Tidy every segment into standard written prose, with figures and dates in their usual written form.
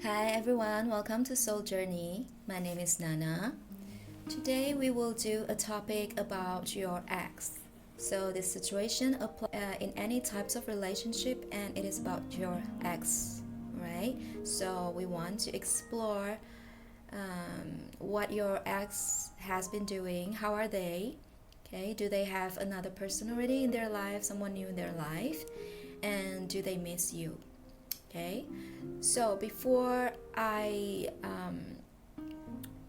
Hi everyone, welcome to Soul Journey. My name is Nana. Today we will do a topic about your ex. So this situation applies in any types of relationship and it is about your ex, right? So we want to explore what your ex has been doing, how are they, okay? Do they have another person already in their life, someone new in their life, and do they miss you? Okay, so before I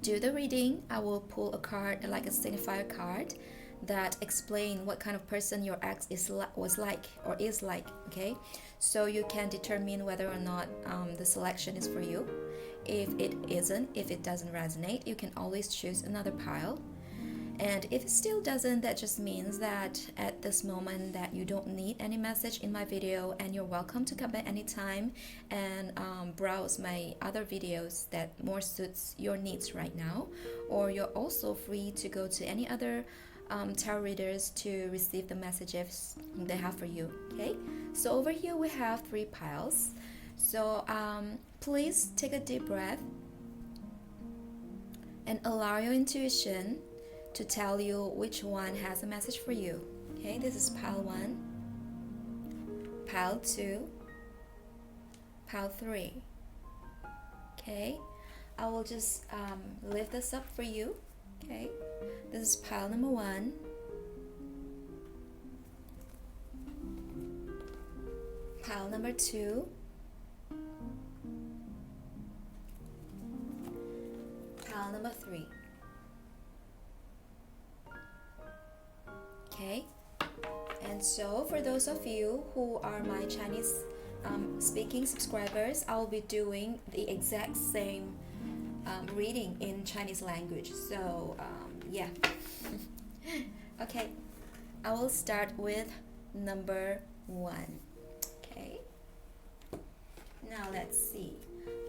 do the reading, I will pull a card, like a signifier card, that explain what kind of person your ex was like or is like. Okay, so you can determine whether or not the selection is for you. If it isn't, if it doesn't resonate, you can always choose another pile. And if it still doesn't, that just means that at this moment that you don't need any message in my video, and you're welcome to come back anytime and browse my other videos that more suits your needs right now. Or you're also free to go to any other tarot readers to receive the messages they have for you. Okay, so over here we have 3 piles. So please take a deep breath and allow your intuition to tell you which one has a message for you. Okay, this is pile 1, pile 2, pile 3. Okay, I will just lift this up for you. Okay, this is pile number 1, pile number 2, pile number 3. Okay, and so for those of you who are my Chinese speaking subscribers, I'll be doing the exact same reading in Chinese language. So yeah. Okay, I will start with number 1. Okay, now let's see.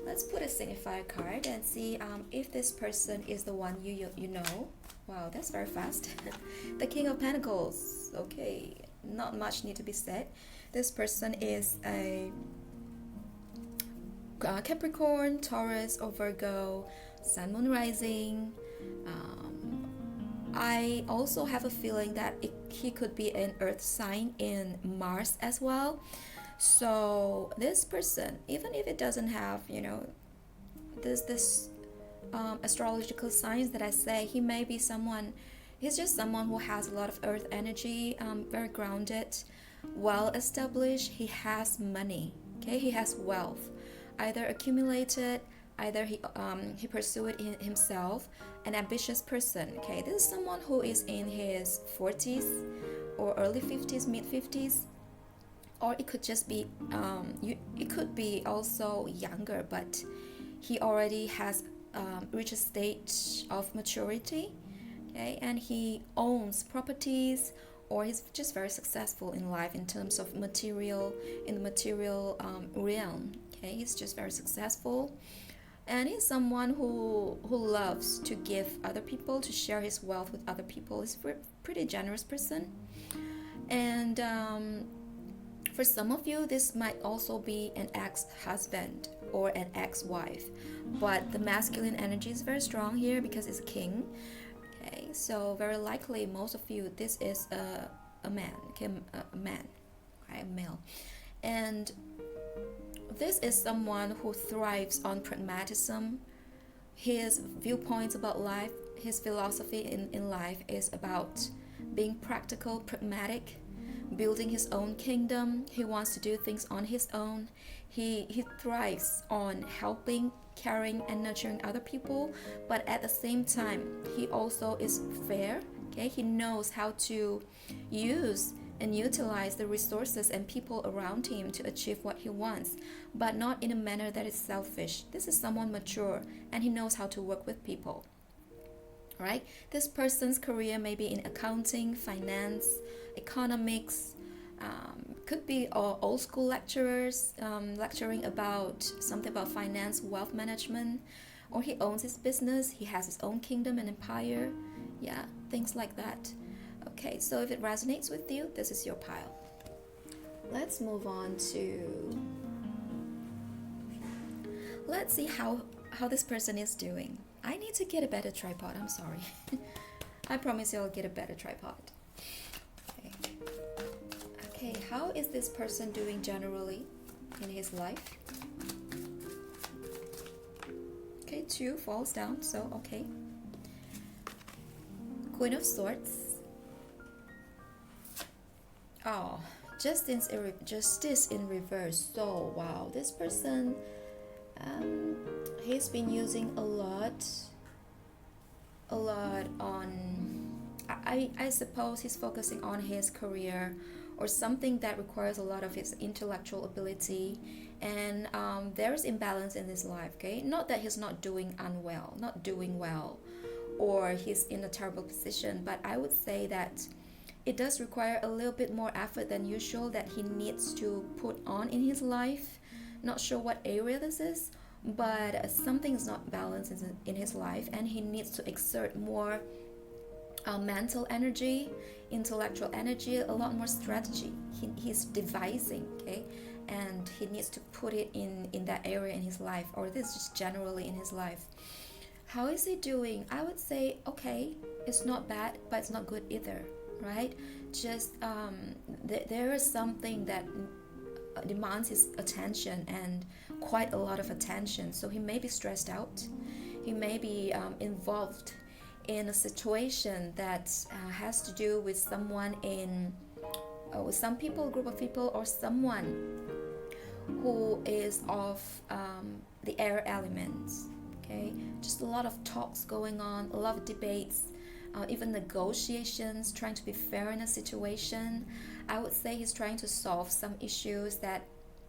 Let's put a signifier card and see if this person is the one you know. Wow, that's very fast. The King of Pentacles. Okay, not much need to be said. This person is a Capricorn, Taurus, or Virgo, Sun, Moon, Rising. I also have a feeling that he could be an Earth sign in Mars as well. So this person, even if it doesn't have, this astrological signs that I say, he may be someone, he's just someone who has a lot of earth energy, very grounded, well established. He has money, okay, he has wealth, either accumulated, either he pursued it himself, an ambitious person. Okay, this is someone who is in his 40s or early 50s, mid 50s, or it could just be it could be also younger, but he already has reach a stage of maturity, okay, and he owns properties, or he's just very successful in life in terms of material, in the material realm. Okay, he's just very successful, and he's someone who loves to give other people, to share his wealth with other people. He's a pretty generous person, and for some of you, this might also be an ex-husband or an ex-wife, but the masculine energy is very strong here because it's a king. Okay, so very likely most of you, this is a man, okay, a man, okay, a male, and this is someone who thrives on pragmatism. His viewpoints about life, his philosophy in life is about being practical, pragmatic, building his own kingdom. He wants to do things on his own. He thrives on helping, caring, and nurturing other people, but at the same time, he also is fair. Okay, he knows how to use and utilize the resources and people around him to achieve what he wants, but not in a manner that is selfish. This is someone mature, and he knows how to work with people. Right? This person's career may be in accounting, finance, economics, could be old school lecturers, lecturing about something about finance, wealth management, or he owns his business, he has his own kingdom and empire. Yeah, things like that. Okay, so if it resonates with you, this is your pile. Let's move on to let's see how this person is doing. I need to get a better tripod. I'm sorry. I promise you I'll get a better tripod. Okay. Okay, how is this person doing generally in his life? Okay, 2 falls down, so okay. Queen of Swords. Oh, justice in reverse. So wow, this person, he's been using a lot on, I suppose he's focusing on his career or something that requires a lot of his intellectual ability, and there's imbalance in his life. Okay, not that he's not doing well, or he's in a terrible position, but I would say that it does require a little bit more effort than usual that he needs to put on in his life. Not sure what area this is, but something is not balanced in his life, and he needs to exert more mental energy, intellectual energy, a lot more strategy. He's devising, okay, and he needs to put it in that area in his life, or this is just generally in his life. How is he doing? I would say okay, it's not bad, but it's not good either, right? Just there is something that demands his attention, and quite a lot of attention. So he may be stressed out. He may be involved in a situation that has to do with someone with some people, group of people, or someone who is of the air elements. Okay, just a lot of talks going on, a lot of debates, even negotiations, trying to be fair in a situation. I would say he's trying to solve some issues that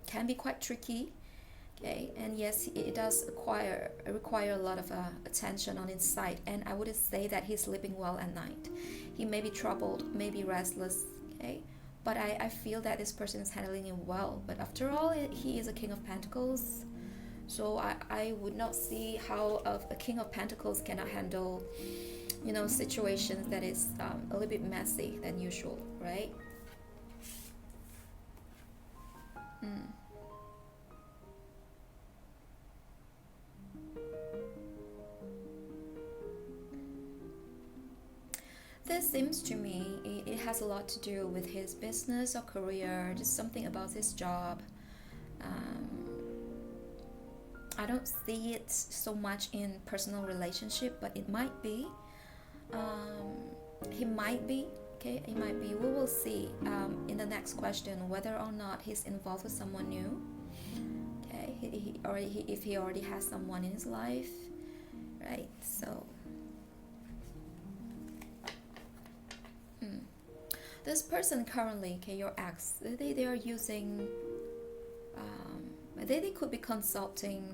can be quite tricky. Okay, and yes, it does require a lot of attention on his side, and I wouldn't say that he's sleeping well at night. He may be troubled, maybe restless. Okay, but I feel that this person is handling it well. But after all, he is a King of Pentacles, so I would not see how a King of Pentacles cannot handle, situations that is a little bit messy than usual, right? This seems to me it has a lot to do with his business or career, just something about his job. I don't see it so much in personal relationship, but it might be. He might be. Okay, it might be. We will see in the next question whether or not he's involved with someone new. Okay, if he already has someone in his life, right? So. This person currently, okay, your ex, they are using, they could be consulting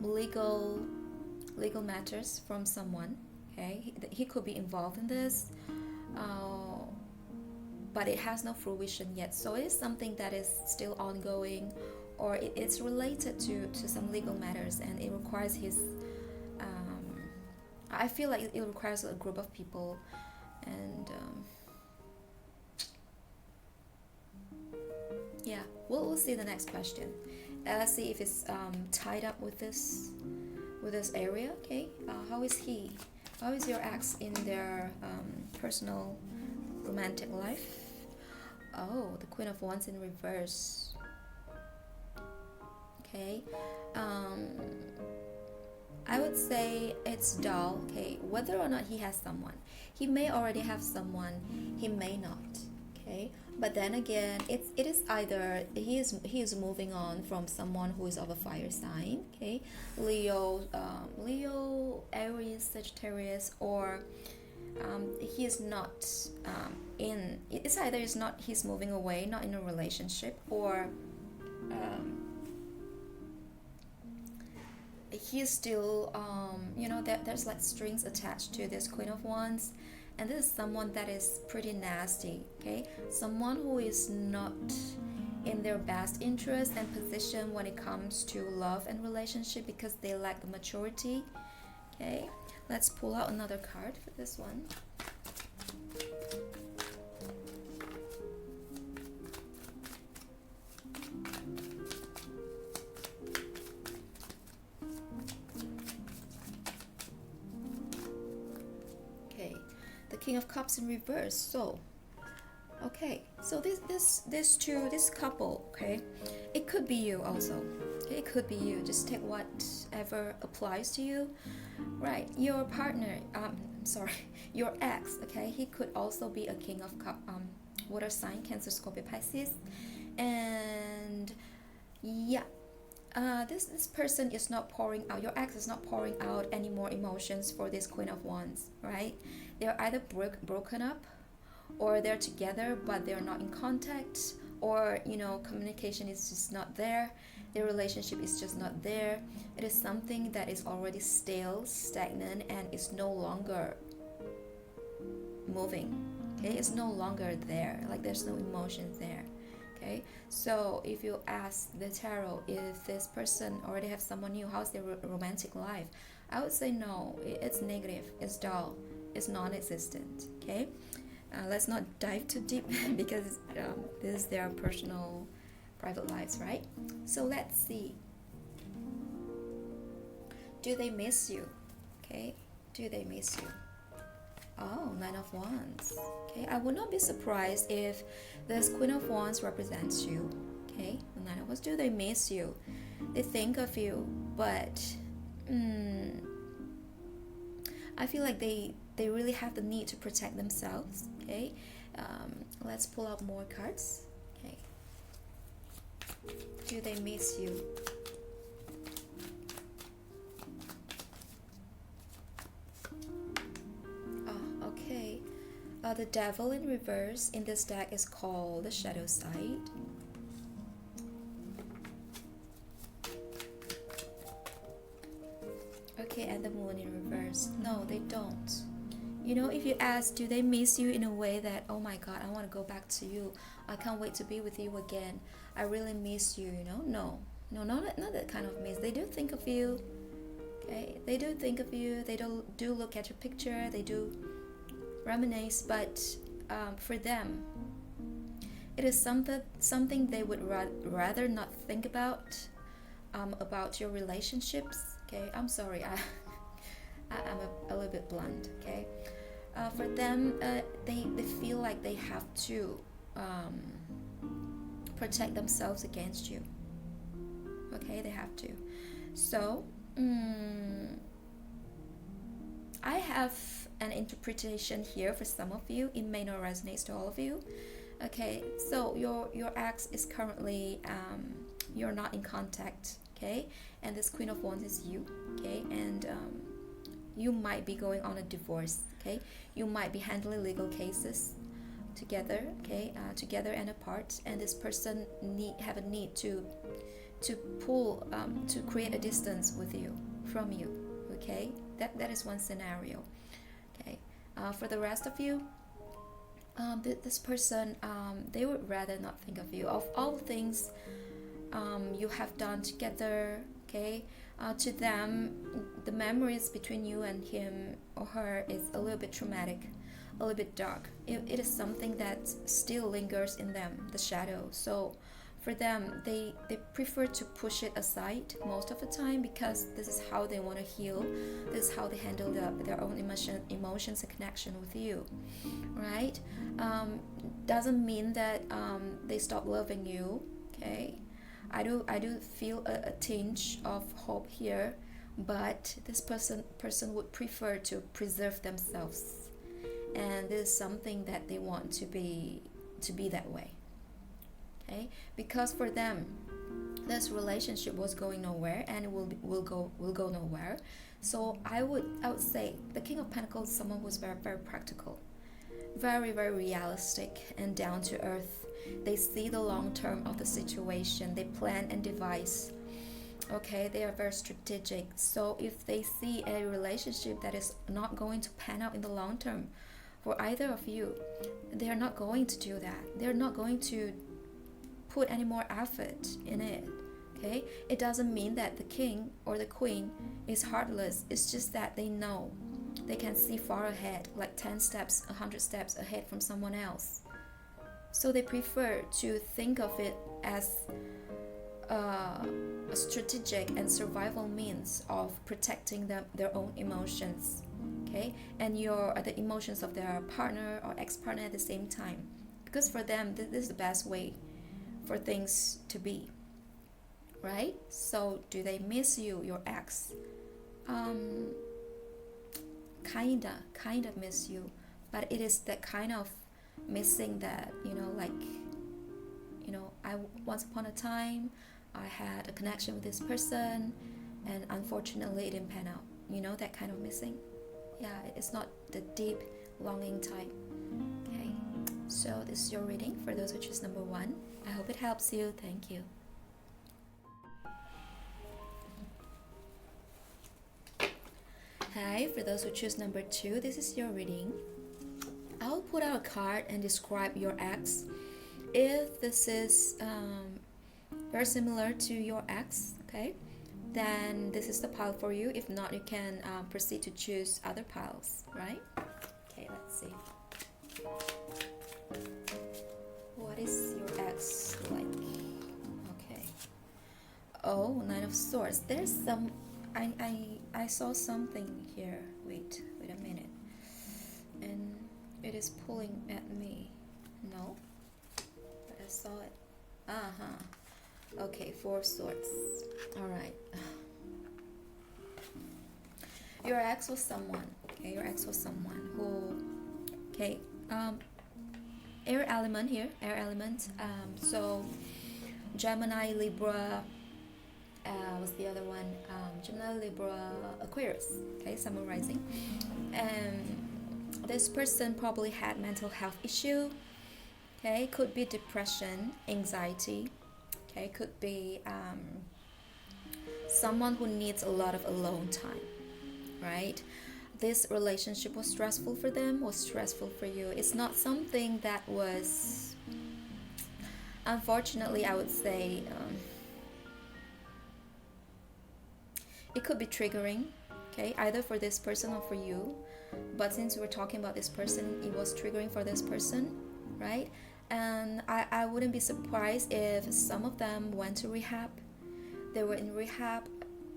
legal matters from someone, okay? He could be involved in this, but it has no fruition yet. So it is something that is still ongoing, or it's related to some legal matters, and it requires his, I feel like it requires a group of people, and yeah, we'll see the next question. Let's see if it's tied up with this area. Okay, how is he? How is your ex in their personal romantic life? Oh, the Queen of Wands in reverse. Okay. I would say it's dull. Okay, whether or not he has someone, he may already have someone, he may not. Okay, but then again, it is either he is moving on from someone who is of a fire sign. Okay, Leo, Aries, Sagittarius, or he is not in. It's either he's moving away, not in a relationship, or he's still there's like strings attached to this Queen of Wands, and this is someone that is pretty nasty. Okay, someone who is not in their best interest and position when it comes to love and relationship, because they lack the maturity. Okay, let's pull out another card for this one. King of Cups in reverse. So okay, so this couple, okay, it could be you also. Okay, it could be you. Just take whatever applies to you, right? Your partner, sorry, your ex, okay, he could also be a King of Cup, water sign, Cancer, Scorpio, Pisces, and yeah, this person is not pouring out. Your ex is not pouring out any more emotions for this Queen of Wands, right? They're either broken up, or they're together but they're not in contact, or communication is just not there. Their relationship is just not there. It is something that is already stale, stagnant, and is no longer moving. Okay, it's no longer there. Like there's no emotions there. Okay, so if you ask the tarot if this person already have someone new, how's their romantic life, I would say no. It's negative, it's dull, it's non-existent. Okay, let's not dive too deep because this is their personal private lives, right? So let's see, do they miss you? Okay, do they miss you? Oh, Nine of Wands. Okay, I would not be surprised if this Queen of Wands represents you. Okay, the Nine of Wands, do they miss you? They think of you, but I feel like they really have the need to protect themselves. Okay, let's pull out more cards. Okay, do they miss you? Oh, okay. The Devil in reverse in this deck is called the Shadow Side. Okay, and the Moon in reverse. No, they don't. If you ask, do they miss you in a way that, oh my god, I want to go back to you, I can't wait to be with you again, I really miss you, no, not that kind of miss. They do think of you. Okay, they do think of you. They do look at your picture. They do reminisce, but for them, it is something they would rather not think about your relationships. Okay, I'm sorry, I'm a little bit blunt. Okay, for them, they feel like they have to protect themselves against you. Okay, they have to. So I have an interpretation here for some of you. It may not resonate to all of you. Okay, so your ex is currently you're not in contact. Okay, and this Queen of Wands is you. Okay, and you might be going on a divorce. Okay, you might be handling legal cases together. Okay, together and apart, and this person have a need to pull to create a distance from you. Okay, that is one scenario. Okay, for the rest of you, this person, they would rather not think of you. Of all things you have done together, okay, to them, the memories between you and him or her is a little bit traumatic, a little bit dark. It is something that still lingers in them, the shadow. So for them, they prefer to push it aside most of the time, because this is how they want to heal. This is how they handle their own emotions and connection with you, right? Doesn't mean that they stop loving you. Okay, I do feel a tinge of hope here, but this person would prefer to preserve themselves, and this is something that they want to be that way. Okay, because for them, this relationship was going nowhere, and it will go nowhere. So I would say the King of Pentacles, someone who's very, very practical, very, very realistic and down to earth. They see the long term of the situation. They plan and devise. Okay, they are very strategic. So if they see a relationship that is not going to pan out in the long term for either of you, they are not going to do that. They're not going to put any more effort in it. Okay, it doesn't mean that the king or the queen is heartless. It's just that they know they can see far ahead, like 10 steps, 100 steps ahead from someone else. So they prefer to think of it as a strategic and survival means of protecting their own emotions. okay, and the emotions of their partner or ex-partner at the same time, because for them this is the best way for things to be, right? So do they miss you, your ex? um kinda miss you, but it is that kind of missing that, like, once upon a time I had a connection with this person, and unfortunately it didn't pan out, that kind of missing. Yeah, it's not the deep longing type. Okay, so this is your reading for those who choose number 1. I hope it helps you. Thank you. Hi, for those who choose number 2, this is your reading. I'll put out a card and describe your ex. If this is very similar to your ex, okay, then this is the pile for you. If not, you can proceed to choose other piles, right? Okay, let's see. What is your ex like? Okay. Oh, Nine of Swords. There's some... I saw something here. Wait a minute. And it is pulling at me. No? But I saw it. Okay, 4 of Swords. Alright. Your ex was someone. Okay, your ex was someone who... Okay, air element here. Air element. So, Gemini, Libra... was the other one? Gemini, Libra, Aquarius. Okay, Summer rising. This person probably had mental health issue. Okay, could be depression, anxiety. Okay, could be someone who needs a lot of alone time, right? This relationship was stressful for them, was stressful for you. It's not something that was, unfortunately, I would say, it could be triggering, okay, either for this person or for you. But since we're talking about this person, it was triggering for this person, right? And I wouldn't be surprised if some of them went to rehab. They were in rehab,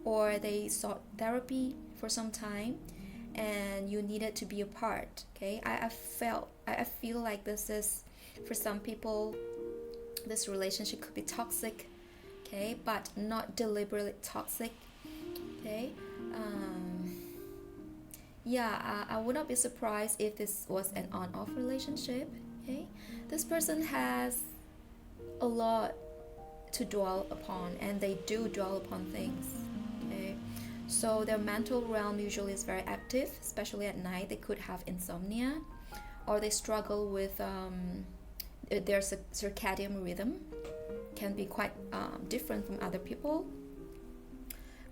or they sought therapy for some time, and you needed to be apart. Okay, I feel like this is, for some people, this relationship could be toxic, okay, but not deliberately toxic. Okay, I would not be surprised if this was an on-off relationship. Okay, this person has a lot to dwell upon, and they do dwell upon things. Okay, so their mental realm usually is very active, especially at night. They could have insomnia, or they struggle with their circadian rhythm can be quite different from other people.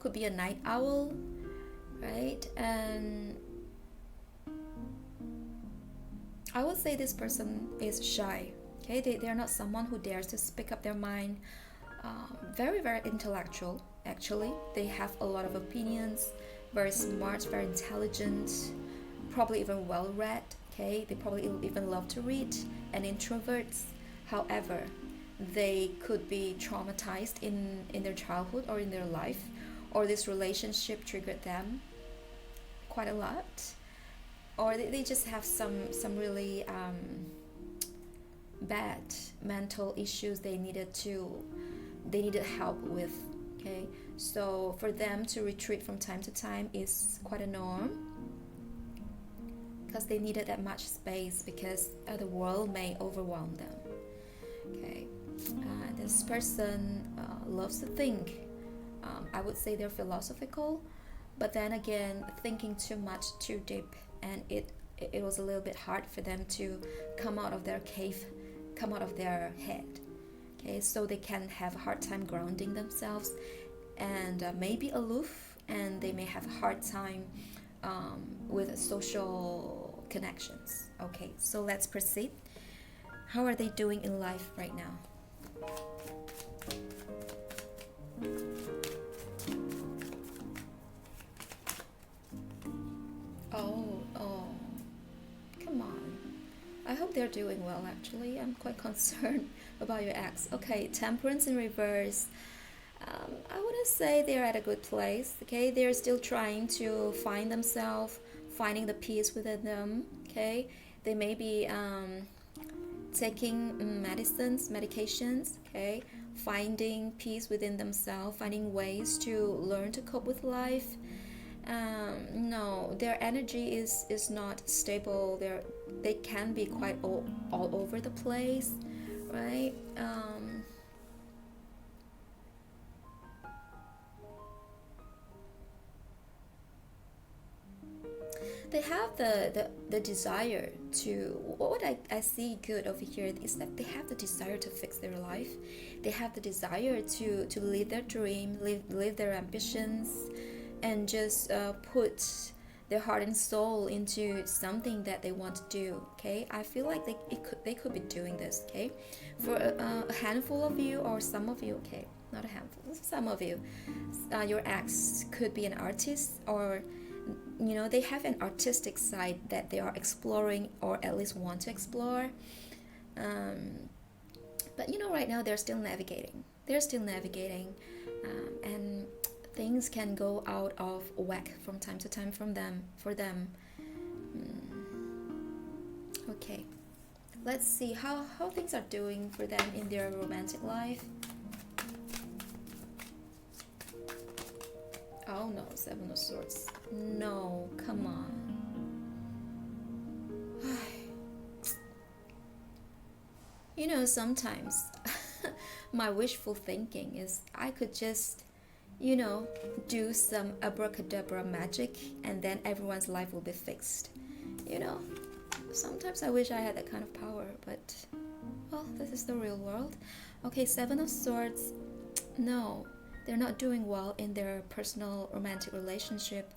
Could be a night owl, right? And I would say this person is shy. Okay, they're not someone who dares to speak up their mind. Very, very intellectual, actually. They have a lot of opinions, very smart, very intelligent, probably even well-read. Okay, they probably even love to read, and introverts. However, they could be traumatized in their childhood or in their life, or this relationship triggered them quite a lot, or they just have some really bad mental issues they needed help with. Okay, so for them to retreat from time to time is quite a norm, because they needed that much space, because the world may overwhelm them. Okay, this person loves to think. I would say they're philosophical, but then again, thinking too much, too deep, and it was a little bit hard for them to come out of their cave, come out of their head. Okay, so they can have a hard time grounding themselves, and maybe aloof, and they may have a hard time with social connections. Okay, so let's proceed. How are they doing in life right now? Oh, come on. I hope they're doing well, actually. I'm quite concerned about your ex. Okay, Temperance in reverse. I wouldn't say they're at a good place, okay? They're still trying to find themselves, finding the peace within them. Okay, they may be taking medications. Okay, finding peace within themselves, finding ways to learn to cope with life. No, their energy is not stable. They can be quite all over the place, right? They have the desire to, what I see good over here is that they have the desire to fix their life. They have the desire to live their dream, live their ambitions, and just put their heart and soul into something that they want to do. Okay, I feel like they could be doing this. Okay, for a handful of you or some of you. Okay, not a handful, some of you, your ex could be an artist, or they have an artistic side that they are exploring, or at least want to explore. But right now they're still navigating. And things can go out of whack from time to time for them. Okay, let's see how things are doing for them in their romantic life. Oh no, Seven of Swords. No, come on. Sometimes my wishful thinking is I could just, do some abracadabra magic and then everyone's life will be fixed. Sometimes I wish I had that kind of power, but, well, this is the real world. Okay, Seven of Swords. No, they're not doing well in their personal romantic relationship.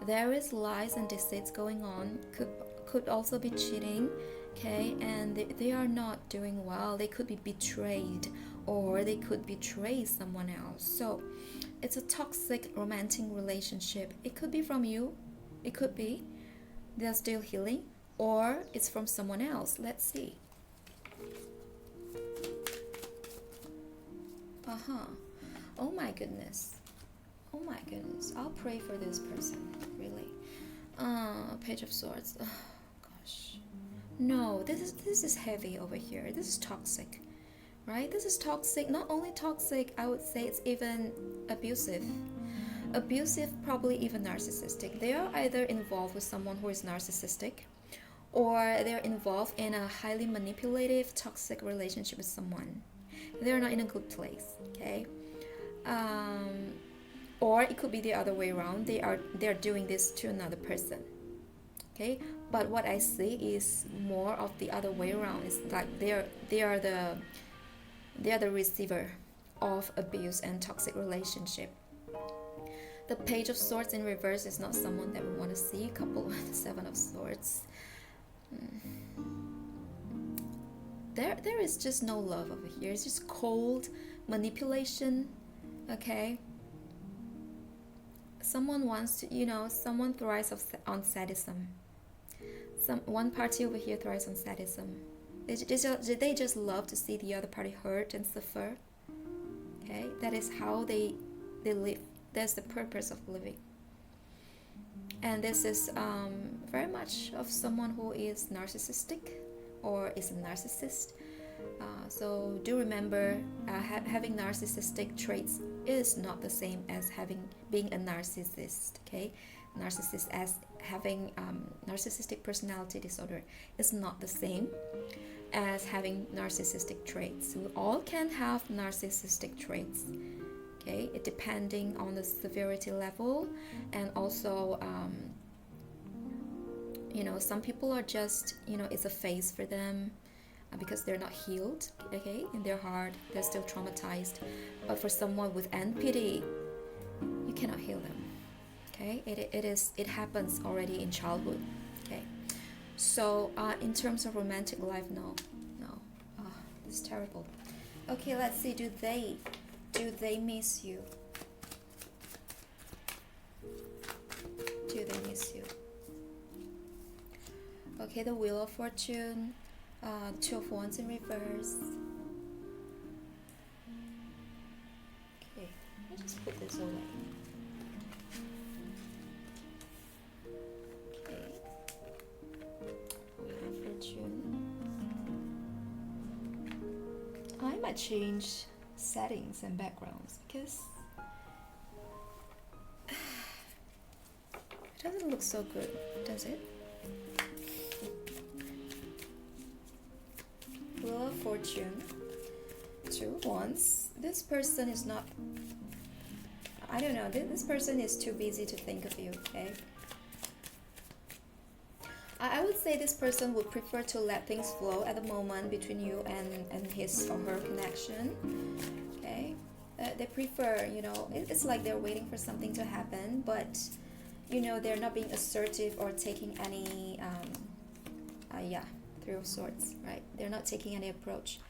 There is lies and deceits going on. Could also be cheating. Okay, and they are not doing well. They could be betrayed, or they could betray someone else. So it's a toxic romantic relationship. It could be from you. It could be they're still healing, or it's from someone else. Let's see. Oh my goodness. I'll pray for this person, really. Page of Swords. Oh gosh. No, this is heavy over here. This is toxic. Right? This is toxic. Not only toxic, I would say it's even abusive. Abusive, probably even narcissistic. They are either involved with someone who is narcissistic, or they're involved in a highly manipulative, toxic relationship with someone. They're not in a good place. Okay. Or it could be the other way around. They're doing this to another person. Okay, but what I see is more of the other way around. It's like they are the receiver of abuse and toxic relationship. The Page of Swords in reverse is not someone that we want to see. Couple with the Seven of Swords. There is just no love over here. It's just cold manipulation. Okay. Someone wants to, someone thrives on sadism. One party over here thrives on sadism. They just love to see the other party hurt and suffer. Okay, that is how they live. That's the purpose of living. And this is very much of someone who is narcissistic or is a narcissist. So do remember, having narcissistic traits is not the same as being a narcissist. Okay, narcissist as having narcissistic personality disorder is not the same as having narcissistic traits. We all can have narcissistic traits. Okay, it depending on the severity level, and also some people are just it's a phase for them. Because they're not healed, okay, in their heart, they're still traumatized. But for someone with NPD, you cannot heal them. Okay, it happens already in childhood. Okay, so in terms of romantic life, no, it's terrible. Okay, let's see. Do they miss you? Do they miss you? Okay, the Wheel of Fortune. Two of Wands in reverse. Okay, I'll just put this away. Okay. might change settings and backgrounds because it doesn't look so good, does it? Wheel of Fortune, 2 Wands. This person is not, I don't know, this person is too busy to think of you, okay? I would say this person would prefer to let things flow at the moment between you and his or her connection, okay? They prefer, you know, it's like they're waiting for something to happen, but, you know, they're not being assertive or taking any, Three of Swords, right? They're not taking any approach.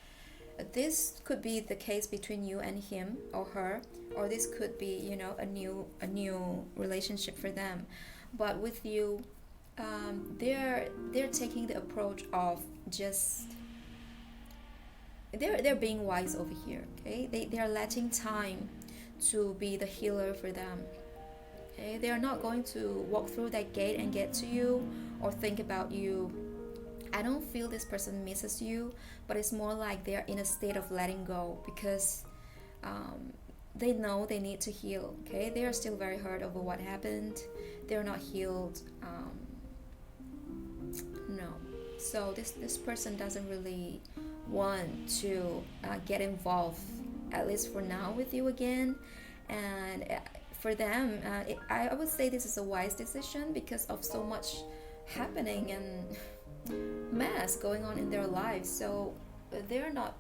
This could be the case between you and him or her, or this could be, you know, a new relationship for them. But with you, they're taking the approach of just they're being wise over here, okay? They are letting time to be the healer for them, okay? They are not going to walk through that gate and get to you or think about you. I don't feel this person misses you, but it's more like they're in a state of letting go because they know they need to heal, okay? They are still very hurt over what happened. They're not healed. No. So this person doesn't really want to get involved, at least for now, with you again. And for them, I would say this is a wise decision because of so much happening and mess going on in their lives. So they're not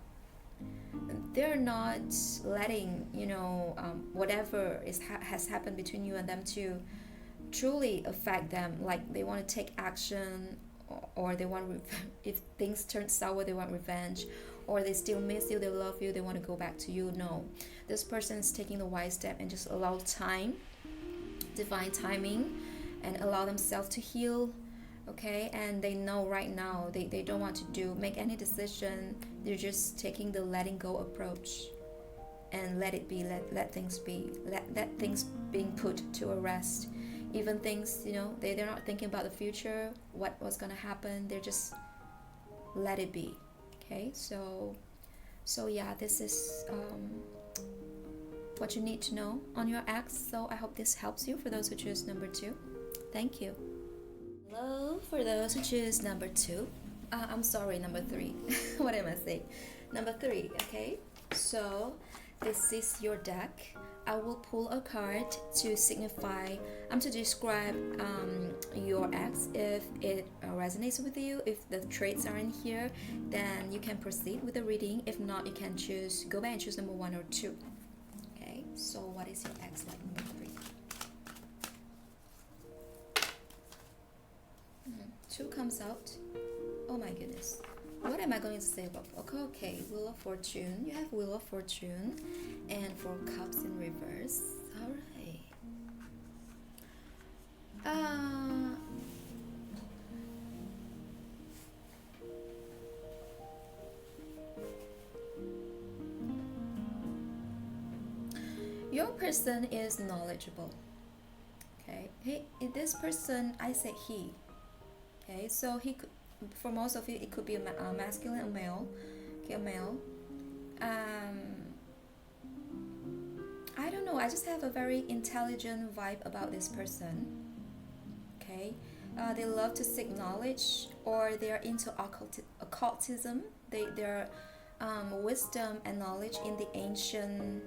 letting, you know, whatever has happened between you and them to truly affect them. Like they want to take action, or they want if things turn sour, they want revenge, or they still miss you, they love you, they want to go back to you. No, this person is taking the wise step and just allow time, divine timing, and allow themselves to heal, okay? And they know right now they don't want to make any decision. They're just taking the letting go approach and let it be, let things be, let things being put to a rest. Even things, you know, they're not thinking about the future, what's gonna happen. They're just let it be, okay? So yeah, this is what you need to know on your ex. So I hope this helps you for those who choose number 2. Thank you. Hello for those who choose number 2. I'm sorry, number 3. What am I saying? Number 3, okay? So this is your deck. I will pull a card to signify, to describe your ex. If it resonates with you, if the traits are in here, then you can proceed with the reading. If not, you can go back and choose number 1 or 2. Okay, so what is your ex like, number 3? 2 comes out. Oh my goodness. What am I going to say about? Okay, Wheel of Fortune. You have Wheel of Fortune and 4 Cups in reverse. All right. Your person is knowledgeable. Okay, this person, I said he. Okay, so he could. For most of you, it could be a masculine or male. Okay, a male. I don't know. I just have a very intelligent vibe about this person. Okay, they love to seek knowledge, or they are into occultism. Their wisdom and knowledge in the ancient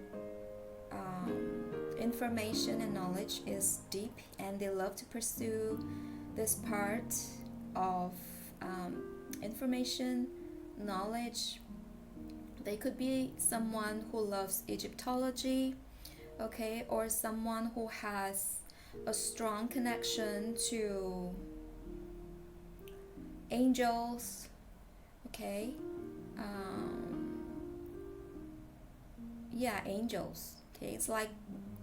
information and knowledge is deep, and they love to pursue this part of information, knowledge. They could be someone who loves Egyptology, okay, or someone who has a strong connection to angels, okay. Angels. Okay, it's like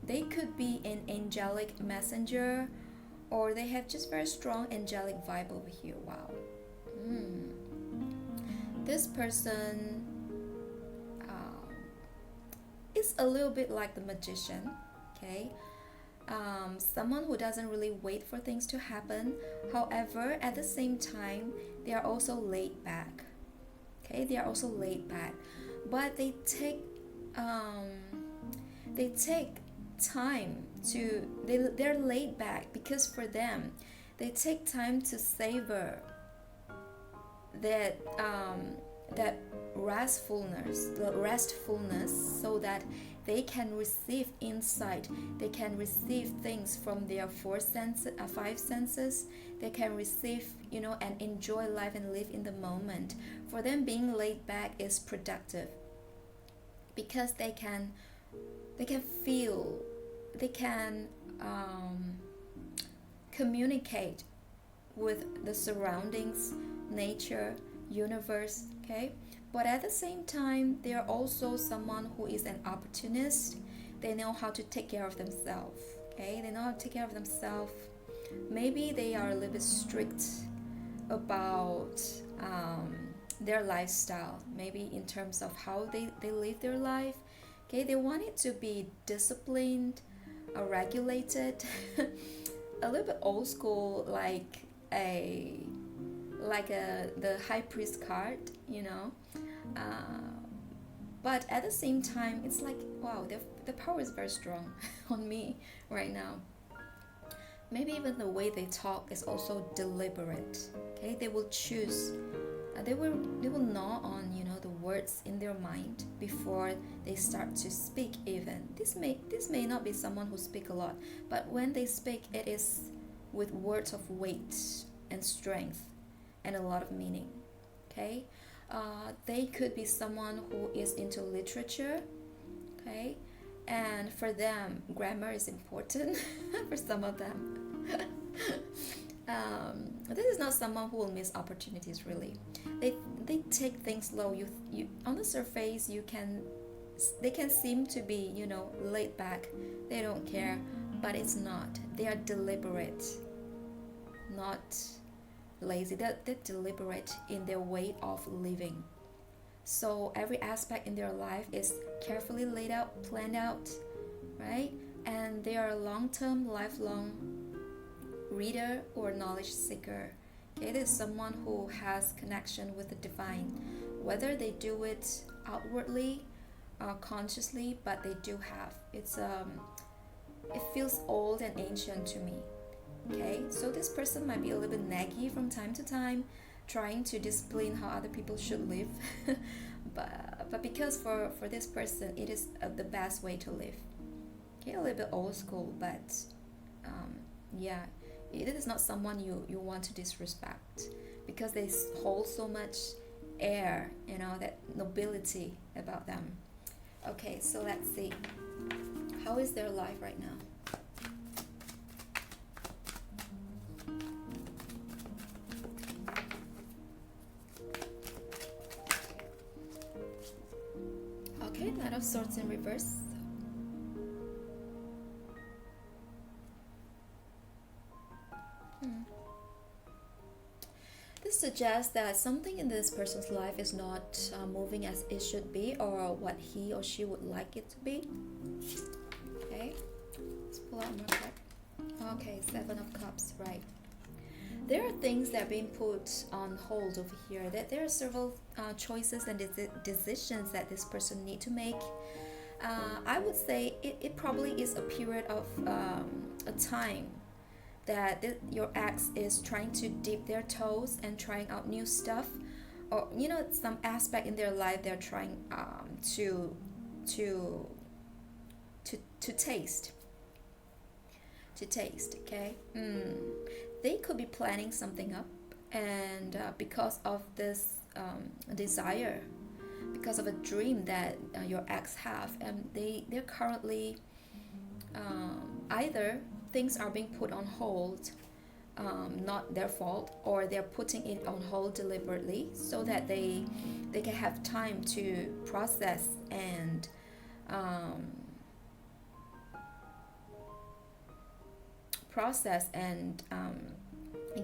they could be an angelic messenger, or they have just very strong angelic vibe over here. Wow. This person is a little bit like the magician, okay? Someone who doesn't really wait for things to happen. However, at the same time, they are also laid back. Okay, they are also laid back. but um, they take time to they're laid back, because for them they take time to savor that that restfulness, so that they can receive insight, they can receive things from their five senses, they can receive, and enjoy life and live in the moment. For them, being laid back is productive, because they can feel, they can communicate with the surroundings, nature, universe, okay? But at the same time, they are also someone who is an opportunist. They know how to take care of themselves, okay? They know how to take care of themselves. Maybe they are a little bit strict about their lifestyle, maybe in terms of how they live their life, okay? They want it to be disciplined, regulated, a little bit old school, the high priest card, but at the same time, it's like, wow, the power is very strong on me right now. Maybe even the way they talk is also deliberate, okay? They will choose, they will gnaw on, the words in their mind before they start to speak. Even this may not be someone who speak a lot, but when they speak, it is with words of weight and strength and a lot of meaning, okay? They could be someone who is into literature, okay? And for them, grammar is important. For some of them. This is not someone who will miss opportunities, really. They take things slow. You on the surface, they can seem to be, laid back. They don't care, but it's not. They are deliberate, not lazy. They're deliberate in their way of living. So every aspect in their life is carefully laid out, planned out, right? And they are a long-term, lifelong reader or knowledge seeker. Okay, it is someone who has connection with the divine, whether they do it outwardly, consciously, but they do have. It feels old and ancient to me. Okay, so this person might be a little bit naggy from time to time, trying to discipline how other people should live. but because for this person, it is the best way to live. Okay, a little bit old school, but yeah, it is not someone you want to disrespect, because they hold so much air, that nobility about them. Okay, so let's see, how is their life right now? Okay, Knight of Swords in reverse. This suggests that something in this person's life is not moving as it should be, or what he or she would like it to be. Okay, let's pull out more card. Okay, Seven of Cups, right. There are things that are being put on hold over here. That there are several choices and decisions that this person need to make. I would say it probably is a period of a time that your ex is trying to dip their toes and trying out new stuff, or some aspect in their life they're trying to taste. Okay, they could be planning something up, and because of this desire, because of a dream that your ex have, and they're currently either things are being put on hold, not their fault, or they're putting it on hold deliberately so that they can have time to process and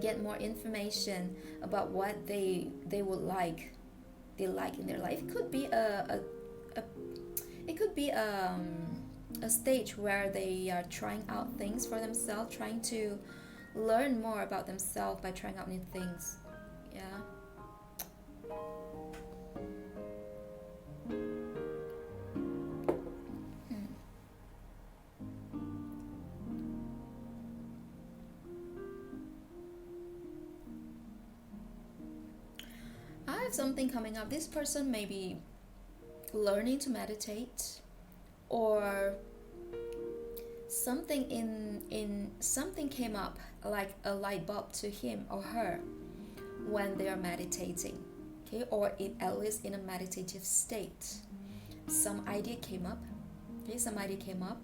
get more information about what they would like in their life. It could be a stage where they are trying out things for themselves, trying to learn more about themselves by trying out new things. Yeah. have something coming up. This person may be learning to meditate, or something in something came up like a light bulb to him or her when they are meditating, okay, or at least in a meditative state. Some idea came up, okay, some idea came up,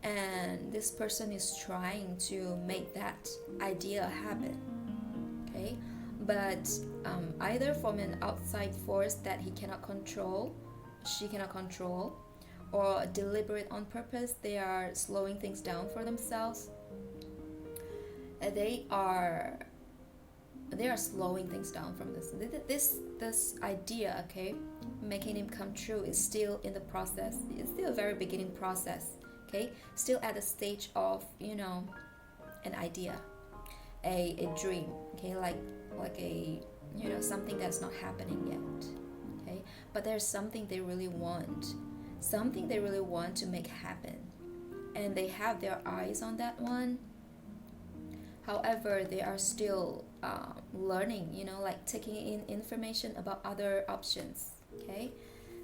and this person is trying to make that idea happen, okay, but either from an outside force that he cannot control, she cannot control, or deliberate on purpose, they are slowing things down for themselves. They are slowing things down from this idea, okay, making him come true, is still in the process. It's still a very beginning process, okay, still at the stage of, you know, an idea, a dream, okay, like a, you know, something that's not happening yet, okay, but there's something they really want, to make happen, and they have their eyes on that one. However, they are still learning, you know, like taking in information about other options, okay.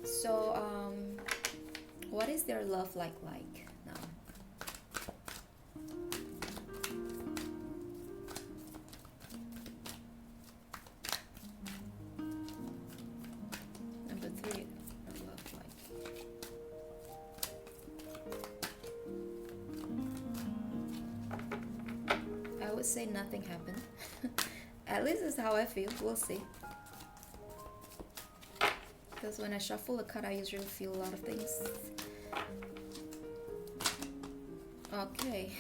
So what is their love like now? Number 3, their love like. I would say nothing happened. At least it's how I feel. We'll see. Because when I shuffle a card, I usually feel a lot of things. Okay.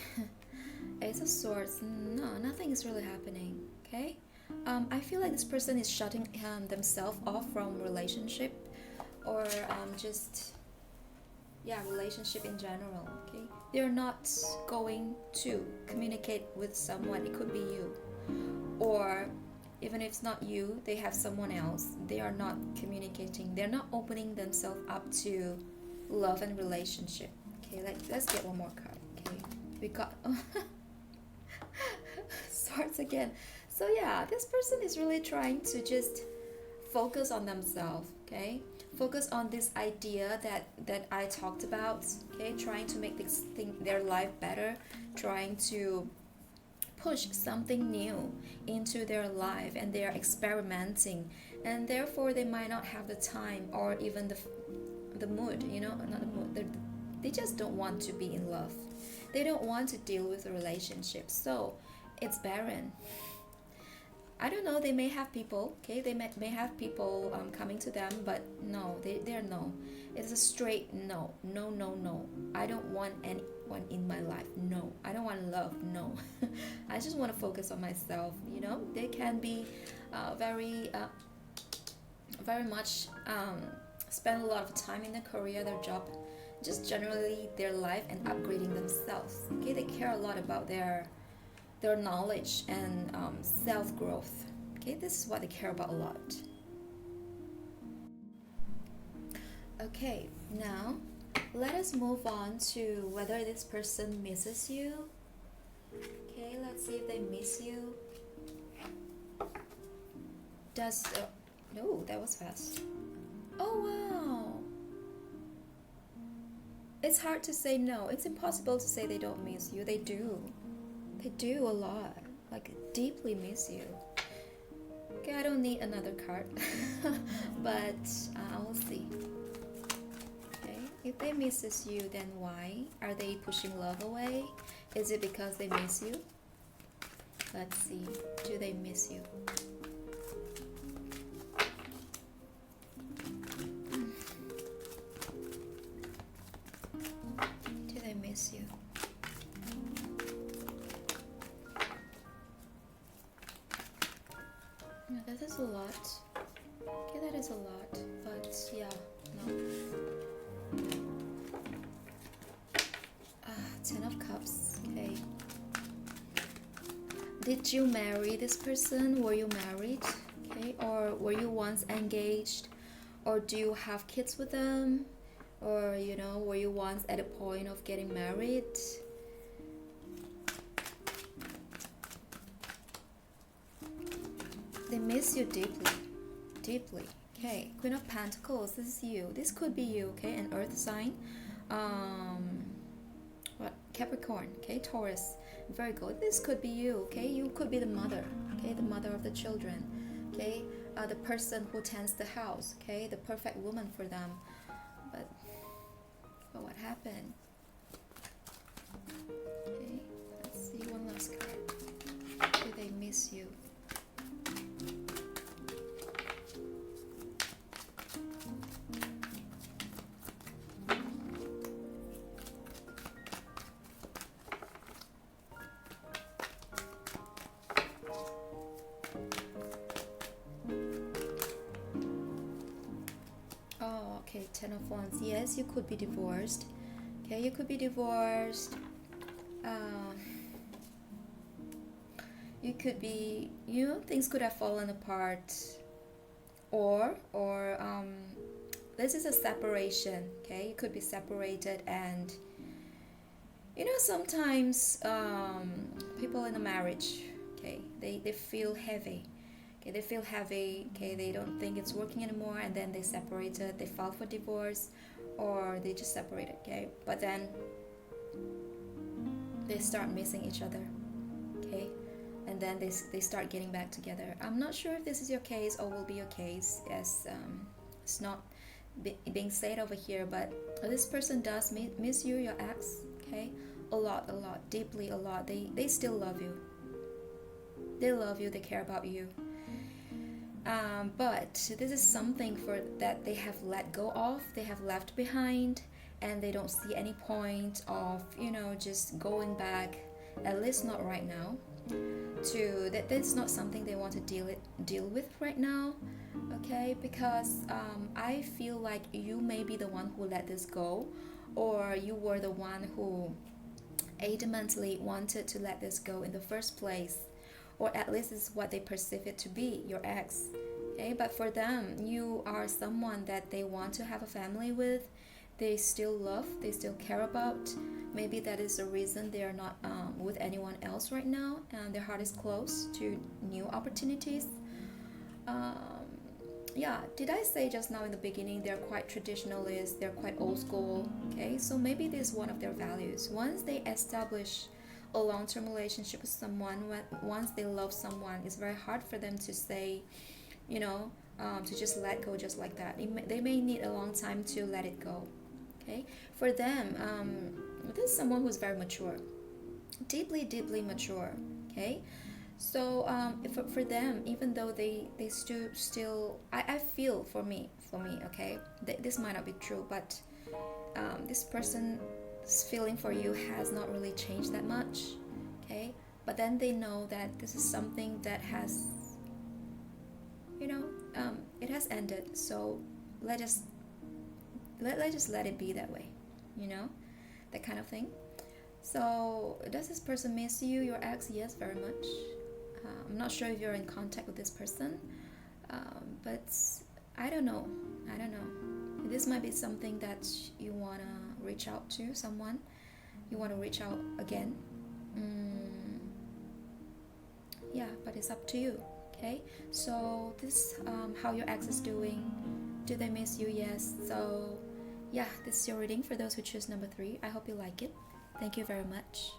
Ace of Swords. No, nothing is really happening. Okay. I feel like this person is shutting themselves off from relationship, or just, yeah, relationship in general. Okay. They're not going to communicate with someone. It could be you, or even if it's not you, they have someone else. They are not communicating. They're not opening themselves up to love and relationship. Okay, let's get one more card. Okay, we got Swords again. So yeah, this person is really trying to just focus on themselves. Okay, focus on this idea that I talked about. Okay, trying to make this thing, their life better, trying to push something new into their life, and they are experimenting, and therefore they might not have the time or even the mood, you know, not the mood, they just don't want to be in love. They don't want to deal with a relationship, so it's barren. I don't know, they may have people, okay, they may have people coming to them, but no, they're no. It's a straight no. I don't want anyone in my life. No, I don't want love. No. I just want to focus on myself, you know. They can be very much spend a lot of time in their career, their job, just generally their life, and upgrading themselves. Okay, they care a lot about their knowledge and self-growth. Okay, this is what they care about a lot. Okay, now let us move on to whether this person misses you. Okay, let's see if they miss you. No, that was fast. Oh wow, it's hard to say no. It's impossible to say they don't miss you. They do a lot, like deeply miss you. Okay, I don't need another card. But we'll see. Okay, if they misses you, then why are they pushing love away? Is it because they miss you? Let's see, do they miss you? Do they miss you? Yeah, that is a lot. Okay, that is a lot, but yeah, no. 10 of Cups, okay. Did you marry this person? Were you married? Okay, or were you once engaged? Or do you have kids with them? Or, you know, were you once at a point of getting married? They miss you deeply. deeply. Okay, Queen of Pentacles, this is you. This could be you, okay? An earth sign. What? Capricorn, okay? Taurus, Virgo. This could be you, okay? You could be the mother, okay? The mother of the children, okay? The person who tends the house, okay? The perfect woman for them. But what happened? Okay, let's see one last card. Do they miss you? Oh, okay, Ten of Wands. Yes, you could be divorced. Okay, you could be divorced. You could be, things could have fallen apart, or this is a separation. Okay, you could be separated, and sometimes people in a marriage, okay, they feel heavy. Okay, they feel heavy. Okay, they don't think it's working anymore, and then they separated. They file for divorce, or they just separated. Okay, but then they start missing each other. Okay, and then they start getting back together. I'm not sure if this is your case or will be your case, as it's not being said over here, but this person does miss you, your ex. Okay, a lot, deeply, a lot. They still love you. They love you. They care about you. But this is something that they have let go of, they have left behind, and they don't see any point of just going back, at least not right now. That's not something they want to deal with right now. Okay, because I feel like you may be the one who let this go, or you were the one who adamantly wanted to let this go in the first place, or at least it's what they perceive it to be, your ex. Okay, but for them, you are someone that they want to have a family with. They still love, they still care about. Maybe that is the reason they are not with anyone else right now, and their heart is closed to new opportunities. Yeah, did I say just now in the beginning they're quite traditionalist, they're quite old school? Okay, so maybe this is one of their values. Once they establish a long-term relationship with someone, once they love someone, it's very hard for them to say, to just let go just like that. They may need a long time to let it go. Okay, for them, this is someone who's very mature, deeply mature. Okay, so for them, even though they still I feel for me, okay, this might not be true, but this person's feeling for you has not really changed that much. Okay, but then they know that this is something that has it has ended, so let's just let it be that way, that kind of thing. So does this person miss you, your ex? Yes, very much. I'm not sure if you're in contact with this person, but I don't know. This might be something that you want to reach out to someone. You want to reach out again. Yeah, but it's up to you. Okay, so this how your ex is doing. Do they miss you? Yes. So yeah, this is your reading for those who choose number 3. I hope you like it. Thank you very much.